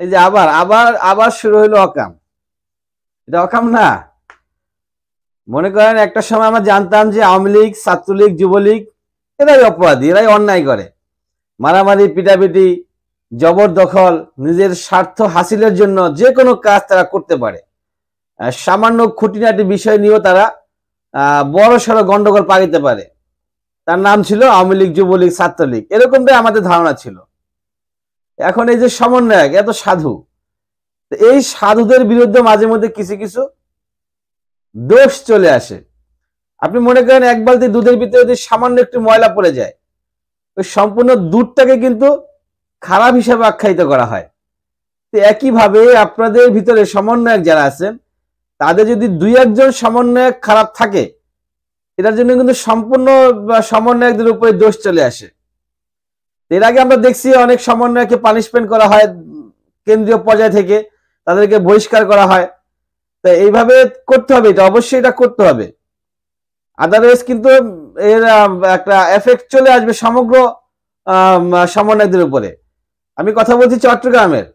এই যে আবার আবার আবার শুরু হইলো অকাম। এটা অকাম না। মনে করেন একটা সময় আমরা জানতাম যে আওয়ামী লীগ, ছাত্রলীগ, যুবলীগ এরাই অপরাধী, এরাই অন্যায় করে, মারামারি, পিটাপিটি, জবরদখল, নিজের স্বার্থ হাসিলের জন্য যে কোনো কাজ তারা করতে পারে। সামান্য খুঁটিনাটি বিষয় নিয়েও তারা বড় সড়ো গন্ডগোল পাকিতে পারে। তার নাম ছিল আওয়ামী লীগ, যুবলীগ, ছাত্রলীগ, এরকমটাই আমাদের ধারণা ছিল। এখন এই যে সমন্বয়ক এত সাধু, এই সাধুদের বিরুদ্ধে মাঝে মধ্যে কিছু কিছু দোষ চলে আসে। আপনি মনে করেন এক বালতি দুধের ভিতরে যদি সামান্য একটু ময়লা পড়ে যায়, ওই সম্পূর্ণ দুধটাকে কিন্তু খারাপ হিসাবে আখ্যায়িত করা হয়। তো একইভাবে আপনাদের ভিতরে সমন্বয়ক যারা আছেন, তাদের যদি দুই একজন সমন্বয়ক খারাপ থাকে, এটার জন্য কিন্তু সম্পূর্ণ সমন্বয়কদের উপরে দোষ চলে আসে। এর আগে আমরা দেখছি অনেক সমন্বয়কে পানিশমেন্ট করা হয় কেন্দ্রীয় পর্যায় থেকে, তাদেরকে বহিষ্কার করা হয়। তো এইভাবে করতে হবে, এটা অবশ্যই এটা করতে হবে, আদারওয়াইজ কিন্তু এর একটা এফেক্ট চলে আসবে সমগ্র সমন্বয়কদের উপরে। আমি কথা বলছি চট্টগ্রামের।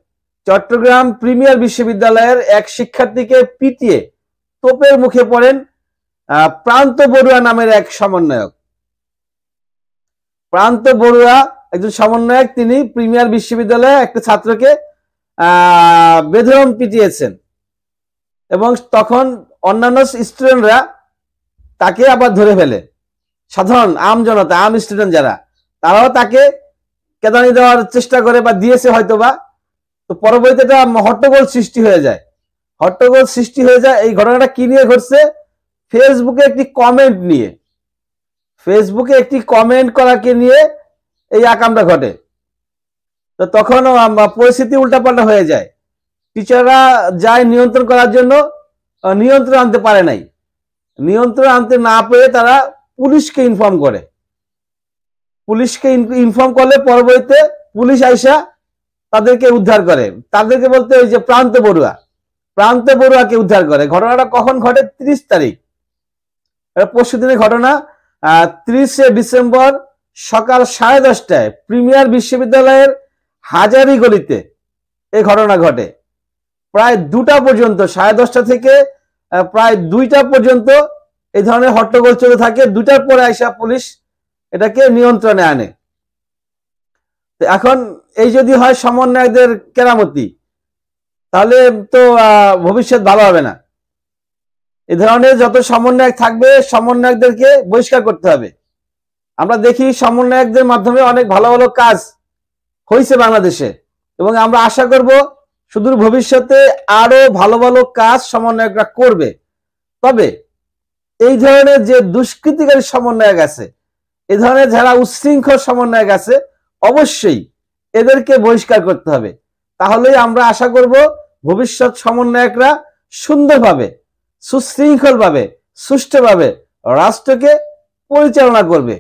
চট্টগ্রাম প্রিমিয়ার বিশ্ববিদ্যালয়ের এক শিক্ষার্থীকে পিটিয়ে তোপের মুখে পড়েন প্রান্ত বড়ুয়া নামের এক সমন্বয়ক। প্রান্ত বড়ুয়া একজন সমন্বয়ক, তিনি প্রিমিয়ার বিশ্ববিদ্যালয়ে একটা ছাত্রকে বেধড়ক পিটিয়েছেন এবং তখন অন্যান্য স্টুডেন্টরা তাকে আবার ধরে ফেলে। সাধারণ আম জনতা, আম স্টুডেন্ট যারা, তারাও তাকে কেদানি দেওয়ার চেষ্টা করে বা দিয়েছে হয়তোবা। তো পরবর্তীতে হট্টগোল সৃষ্টি হয়ে যায়। হট্টগোল সৃষ্টি হয়ে যায় এই ঘটনাটা কি নিয়ে ঘটছে? ফেসবুকে একটি কমেন্ট নিয়ে, ফেসবুকে একটি কমেন্ট করাকে নিয়ে এই আকামটা ঘটে। তো তখন পরিস্থিতি উল্টাপাল্টা হয়ে যায়। টিচাররা যায় নিয়ন্ত্রণ করার জন্য, নিয়ন্ত্রণ আনতে পারে নাই। নিয়ন্ত্রণ আনতে না পেরে তারা পুলিশকে ইনফর্ম করে। পুলিশকে ইনফর্ম করলে পরবর্তীতে পুলিশ আইসা তাদেরকে উদ্ধার করে। তাদেরকে বলতে ওই যে প্রান্ত বড়ুয়াকে উদ্ধার করে। ঘটনাটা কখন ঘটে? 30 তারিখ, পরশু দিনের ঘটনা। 30শে ডিসেম্বর সকাল 10:30টায় প্রিমিয়ার বিশ্ববিদ্যালয়ের হাজারি গলিতে এই ঘটনা ঘটে। প্রায় 2টা পর্যন্ত, 10:30টা থেকে প্রায় 2টা পর্যন্ত এই ধরনের হট্টগোল চলে থাকে। 2টার পরে আইসা পুলিশ এটাকে নিয়ন্ত্রণে আনে। এখন এই যদি হয় সমন্বয়কদের কেরামতি, তাহলে তো ভবিষ্যৎ ভালো হবে না। এই ধরনের যত সমন্বয়ক থাকবে, সমন্বয়কদেরকে বহিষ্কার করতে হবে। আমরা দেখি সমন্বয়কদের মাধ্যমে অনেক ভালো ভালো কাজ হয়েছে বাংলাদেশে, এবং আমরা আশা করব সুদূর ভবিষ্যতে আরো ভালো ভালো কাজ সমন্বয়করা করবে। তবে এই ধরনের যে দুষ্কৃতিকারী সমন্বয়ক আছে, এই ধরনের যারা উচ্ছৃঙ্খল সমন্বয়ক আছে, অবশ্যই এদেরকে বহিষ্কার করতে হবে। তাহলেই আমরা আশা করব ভবিষ্যৎ সমন্বয়করা সুন্দরভাবে, সুশৃঙ্খলভাবে, সুষ্ঠুভাবে রাষ্ট্রকে পরিচালনা করবে।